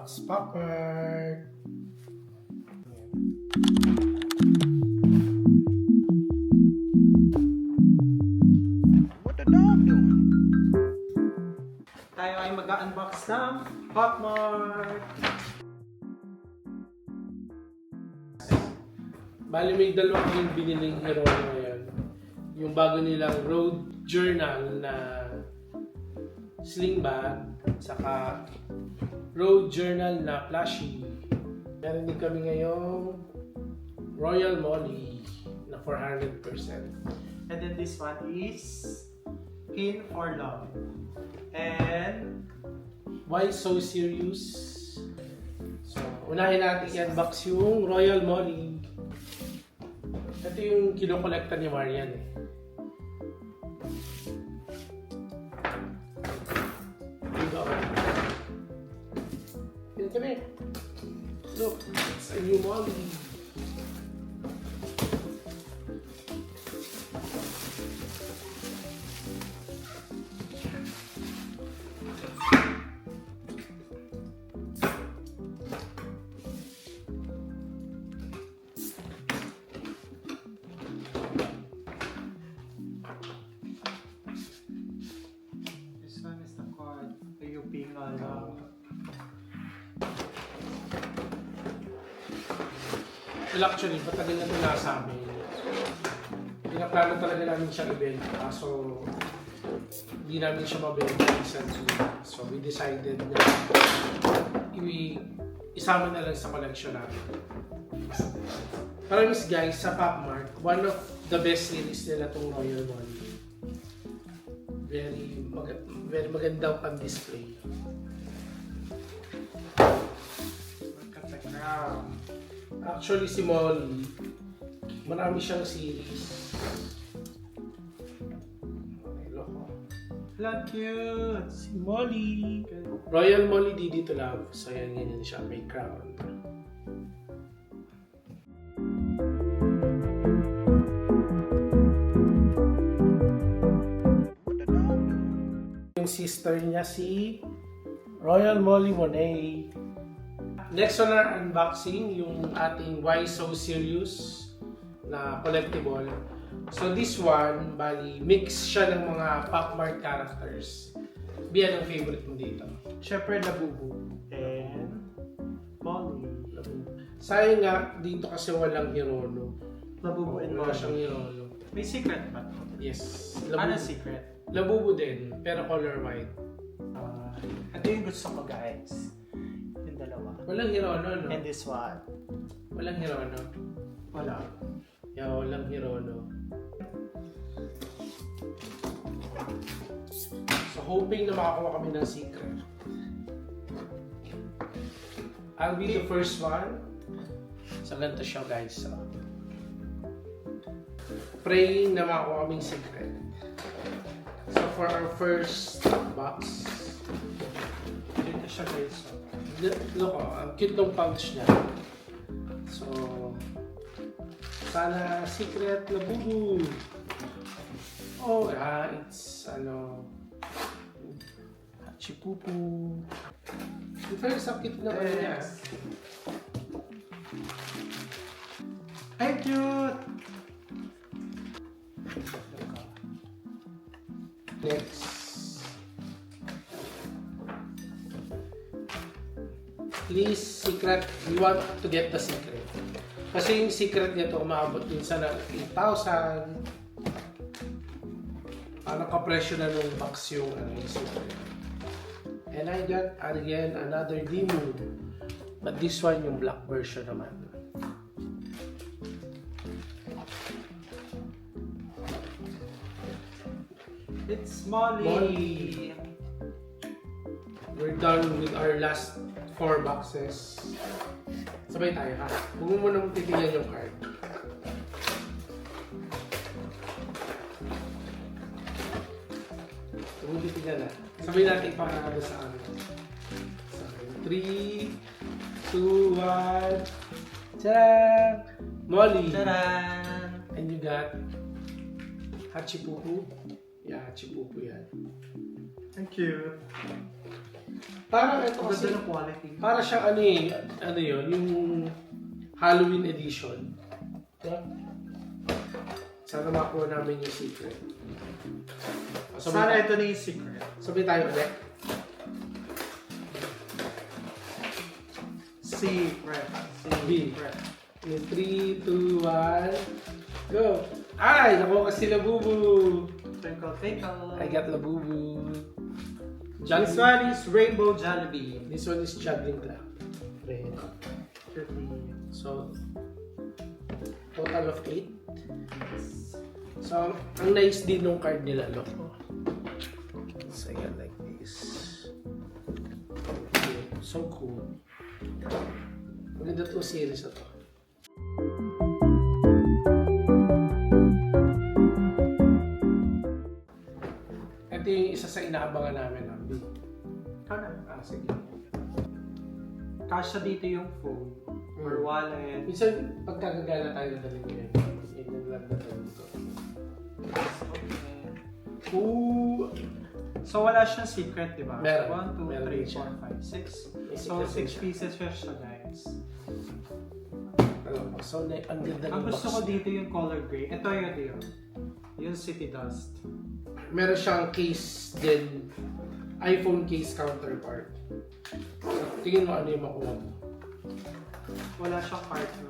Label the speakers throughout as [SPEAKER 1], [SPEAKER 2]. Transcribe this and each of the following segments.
[SPEAKER 1] Unbox Popcorn.
[SPEAKER 2] What the dog doing?
[SPEAKER 1] Tayo ay mag-unbox ng Popcorn. Bali may dalawang yung biniling hero ngayon. Yung bago nilang Road Journal na sling bag, saka Road Journal na plushie. Meron din kami ngayong Royal Molly na 400%.
[SPEAKER 3] And then this one is Pin for Love. And
[SPEAKER 1] Why So Serious? So, unahin natin i-unbox yung Royal Molly. Ito yung kinokolekta ni Marian eh. Diba? Yan kami. Look, it's a new Molly.
[SPEAKER 3] this one is the card. The Pin Love.
[SPEAKER 1] Well, actually, patagal na ito nasa amin. Pinaplano talaga namin siya ibenta, kaso hindi namin siya mabenta recently. So, we decided na isama na lang sa collection namin. Promise guys, sa Popmart, one of the best series nila itong Royal Molly. Very magandang pan-display.
[SPEAKER 3] Look at the crown.
[SPEAKER 1] Actually, si Molly, marami siyang series. Ay, loko.
[SPEAKER 3] Look cute.
[SPEAKER 1] Si Molly. Royal Molly Didi to Love. So, yan, ganyan siya. May crown.
[SPEAKER 2] What the dog doing?
[SPEAKER 1] Yung sister niya si Royal Molly Monet. Next on our unboxing, yung ating Why So Serious na collectible. So this one, bali, mix siya ng mga Popmart characters. Biyan ang favorite mo dito?
[SPEAKER 3] Syempre Labubu. And Molly.
[SPEAKER 1] Sayang nga, dito kasi walang Hirono.
[SPEAKER 3] Labubu and
[SPEAKER 1] Wala
[SPEAKER 3] Molly.
[SPEAKER 1] siyang Hirono.
[SPEAKER 3] May secret ba?
[SPEAKER 1] Yes.
[SPEAKER 3] Ano secret?
[SPEAKER 1] Labubu din, pero color white.
[SPEAKER 3] Ito yung gusto ko guys. Yung dalawa.
[SPEAKER 1] Walang Hirono, no?
[SPEAKER 3] And this one.
[SPEAKER 1] Walang Hirono.
[SPEAKER 3] Wala.
[SPEAKER 1] Yeah, walang Hirono. So, hoping na makakuha kami ng secret. I'll be the first one. So, ganito siya guys. So, praying na makakuha kaming secret. So, for our first box,
[SPEAKER 3] Dito siya guys.
[SPEAKER 1] look, ang cute ng pouch niya. So, sana secret Labubu. Oh, it's Hachipupu. Yung first, ang cute na ano niya.
[SPEAKER 3] Ay, cute!
[SPEAKER 1] Next. Please, secret. We want to get the secret. Kasi yung secret nito umabot din sa 8,000. Nakapresyo na nung box yung yung secret. And I got again another demo. But this one yung black version naman.
[SPEAKER 3] It's Molly!
[SPEAKER 1] Molly. We're done with our last 4 boxes. Sabay tayo ha. Huwag mo munang titingnan yung card. Huwag mo titingnan na. Sabay natin ipakakada sa amin. 3, 2, 1. Tcharam! Molly!
[SPEAKER 3] Tadaan!
[SPEAKER 1] And you got Hachipupu. Yeah, Hachipupu yan.
[SPEAKER 3] Ang cute.
[SPEAKER 1] Parang ito
[SPEAKER 3] Ang
[SPEAKER 1] kasi,
[SPEAKER 3] ganda ng quality.
[SPEAKER 1] para siyang ano yun, yung Halloween edition. Diba? Sana makuha namin yung secret.
[SPEAKER 3] Sana ito na yung secret.
[SPEAKER 1] Sabi tayo ulit.
[SPEAKER 3] Secret.
[SPEAKER 1] B.
[SPEAKER 3] Secret.
[SPEAKER 1] In 3, 2, 1, go! Ay! Nakuha ka si Labubu!
[SPEAKER 3] Twinkle, twinkle.
[SPEAKER 1] I got Labubu.
[SPEAKER 3] This one is Rainbow Jollibee.
[SPEAKER 1] This one is juggling cloud. Red. So, total of 8. So, ang nice din nung card nila, no? So, I got like this. So cool. Maganda itong series na to. Ito yung isa sa inaabangan namin, B.
[SPEAKER 3] Ikaw na.
[SPEAKER 1] Sige.
[SPEAKER 3] Kasha dito yung phone or wallet.
[SPEAKER 1] Minsan, pagkagagala tayo na talaga yun. Yung naglag na tayo dito.
[SPEAKER 3] Okay.
[SPEAKER 1] Ooh!
[SPEAKER 3] So wala siyang secret, di ba?
[SPEAKER 1] Meron.
[SPEAKER 3] 1, 2,
[SPEAKER 1] Meron
[SPEAKER 3] 3,
[SPEAKER 1] siya.
[SPEAKER 3] 4, 5, 6.
[SPEAKER 1] May
[SPEAKER 3] So
[SPEAKER 1] secret
[SPEAKER 3] 6 pieces siya guys.
[SPEAKER 1] So, ang ganda
[SPEAKER 3] Ang
[SPEAKER 1] ng
[SPEAKER 3] gusto
[SPEAKER 1] box.
[SPEAKER 3] ko dito yung color gray. Ito yun. Yung City Dust.
[SPEAKER 1] Meron siyang case din. iPhone case counterpart. So, tingin mo ano yung makuha mo.
[SPEAKER 3] Wala siyang card. No?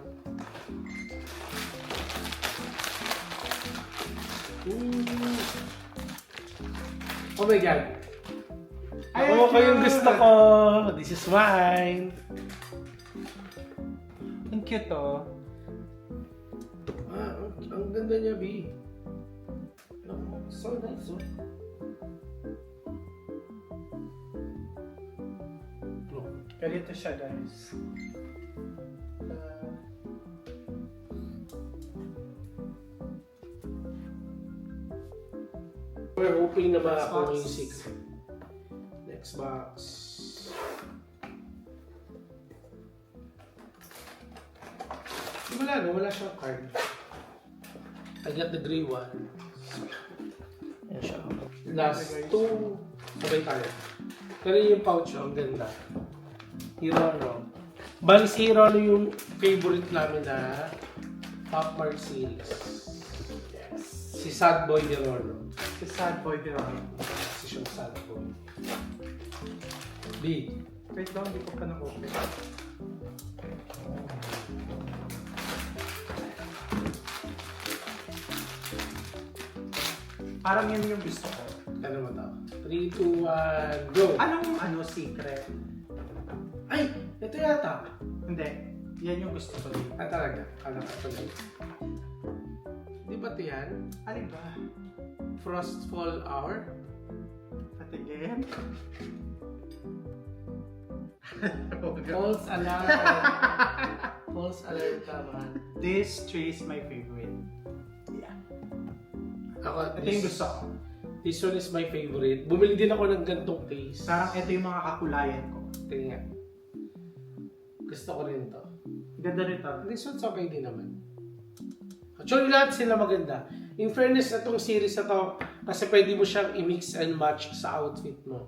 [SPEAKER 1] Ooh. Oh my God!
[SPEAKER 3] Ay,
[SPEAKER 1] Ako ko yung
[SPEAKER 3] cute!
[SPEAKER 1] gusto ko! This is mine!
[SPEAKER 3] Ang cute oh.
[SPEAKER 1] Ang ganda niya, B. So nice, oh.
[SPEAKER 3] Ganito siya guys.
[SPEAKER 1] We're hoping na makakuha
[SPEAKER 3] box.
[SPEAKER 1] yung secret. Next box. Wala no, wala siyang card. I got the gray one. Ayan siya. Last two. Sabay tayo. Pero yung pouch, ang ganda. Hirono. Bali si Hirono yung favorite namin na Pop Mart series. Yes. Si Sad Boy Hirono.
[SPEAKER 3] Si Sad Boy Hirono.
[SPEAKER 1] Si siyang Sad Boy. B.
[SPEAKER 3] Wait lang, hindi ko pa na-open. Parang yan yung gusto ko.
[SPEAKER 1] Ano mo to? 3, 2, 1, go!
[SPEAKER 3] Anong secret?
[SPEAKER 1] Ay! Ito yata.
[SPEAKER 3] Hindi. Yan yung gusto ko dito.
[SPEAKER 1] Ah, talaga? Kala ka pala. Di ba ito yan?
[SPEAKER 3] Alin ba?
[SPEAKER 1] Frostfall Hour?
[SPEAKER 3] Patigin?
[SPEAKER 1] False alarm. False alarm tama.
[SPEAKER 3] This tree is my favorite.
[SPEAKER 1] Ako,
[SPEAKER 3] Ito yung gusto ko.
[SPEAKER 1] This one is my favorite. Bumili din ako ng gantong case.
[SPEAKER 3] Parang ito yung mga kakulayan ko.
[SPEAKER 1] Tingnan. Gusto ko rin to.
[SPEAKER 3] Ganda nito.
[SPEAKER 1] This one's okay din naman. Actually, lahat sila maganda. In fairness, itong series na to, kasi pwede mo siyang i-mix and match sa outfit mo.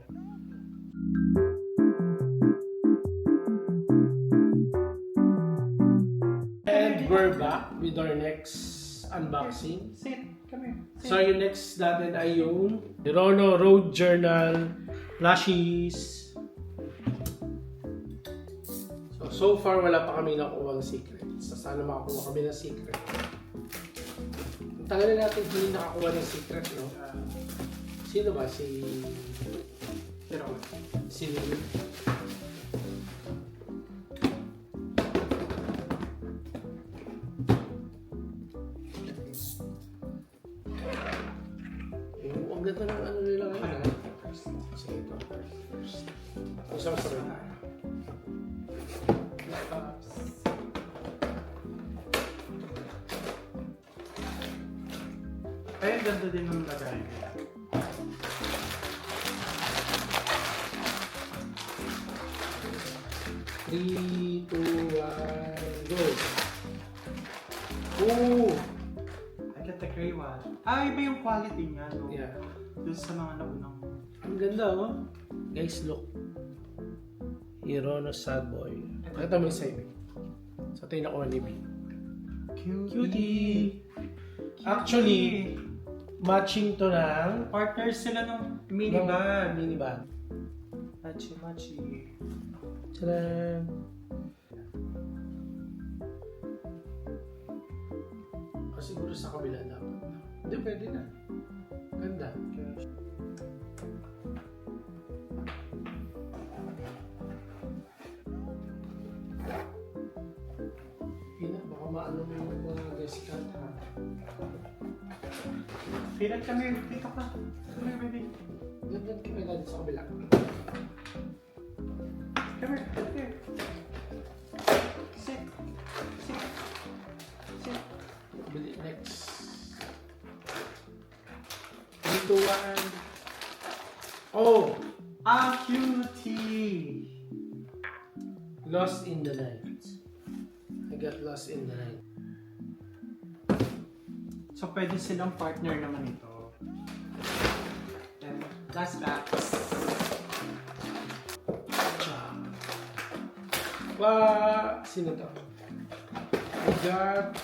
[SPEAKER 1] And we're back with our next unboxing.
[SPEAKER 3] Sit. Come here. Sit.
[SPEAKER 1] So, yung next natin ay yung Hirono Road Journal Plushies. So far, wala pa kami nakuha ng secret. So, sana makakuha kami ng secret. Tagal na natin hindi nakakuha ng secret, no? Sino ba? Si
[SPEAKER 3] Hirono.
[SPEAKER 1] Lily. Ang ganda ng ano nila ngayon. Sige, ito first. Ang sabay na.
[SPEAKER 3] Ay, ang ganda din ng lagay.
[SPEAKER 1] Three, 2, 1, go! Ooh!
[SPEAKER 3] I get the Gray watch. Iba yung quality niya, no?
[SPEAKER 1] Yeah.
[SPEAKER 3] Doon sa mga naunang.
[SPEAKER 1] Ang ganda, oh. Guys, look. Hirono Sad Boy. Pakita mo yung sa'yo. Sa tayo nakuha ni B. Cutie! Actually, matching to ng
[SPEAKER 3] Partners sila ng minibag.
[SPEAKER 1] Minibag.
[SPEAKER 3] Machi.
[SPEAKER 1] Tadaan! O siguro sa kabila dapat. Hindi, pwede na. Ganda. Pina, baka maano mo yung mga gasikat ha.
[SPEAKER 3] Pilat kami, dito ka. Come here, baby.
[SPEAKER 1] Ganda kami lang sa kabila.
[SPEAKER 3] Come here. Sit.
[SPEAKER 1] Bili next. Ito one. Oh!
[SPEAKER 3] Ah, cutie!
[SPEAKER 1] Lost in the night. I got lost in the night.
[SPEAKER 3] So, pwede silang partner naman ito. Then, last box.
[SPEAKER 1] Sino to? I got...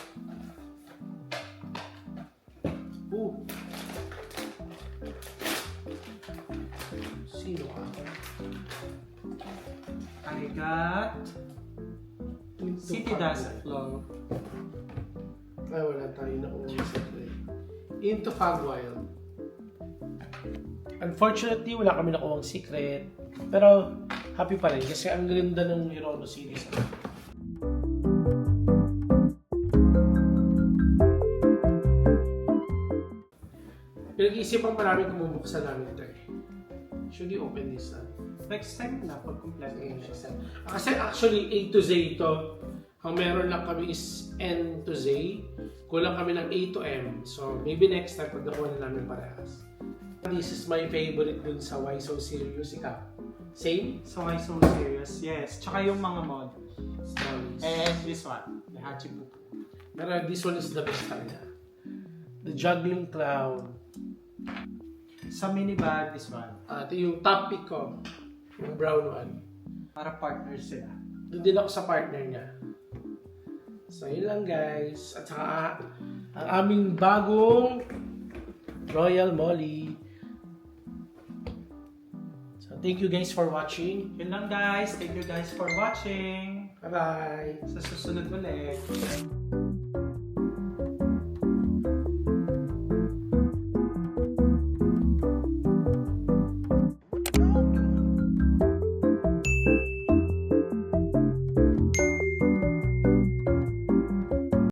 [SPEAKER 1] Sino ka?
[SPEAKER 3] I got
[SPEAKER 1] Into
[SPEAKER 3] City
[SPEAKER 1] Fog
[SPEAKER 3] Dust
[SPEAKER 1] Wild.
[SPEAKER 3] Flow.
[SPEAKER 1] Ay, wala tayo na kung Into Fog Wild. Unfortunately, wala kami nakuha secret. Pero, happy pa rin kasi ang ganda ng Hirono series. Pinag-iisipan pa namin kung bubuksan namin ito eh. Should we open this one?
[SPEAKER 3] Next time na, pag complete na siya.
[SPEAKER 1] Kasi actually A to Z ito. Ang meron lang kami is N to Z. Kulang kami ng A to M. So maybe next time pag nakuha na namin parehas. This is my favorite dun sa Why So Serious. Ikaw? Same?
[SPEAKER 3] So, why so serious? Yes. Tsaka yung mga mod.
[SPEAKER 1] Stories.
[SPEAKER 3] And this one, the Hachibuku.
[SPEAKER 1] Pero this one is the best talaga. The Juggling Clown.
[SPEAKER 3] Sa mini bag, this one.
[SPEAKER 1] At yung top pick ko, yung brown one.
[SPEAKER 3] Para partners sila.
[SPEAKER 1] Doon din ako sa partner niya. So yun lang guys. At saka ang aming bagong Royal Molly. So thank you guys for watching.
[SPEAKER 3] Yun lang guys. Thank you guys for watching.
[SPEAKER 1] Bye bye.
[SPEAKER 3] Sa susunod ulit.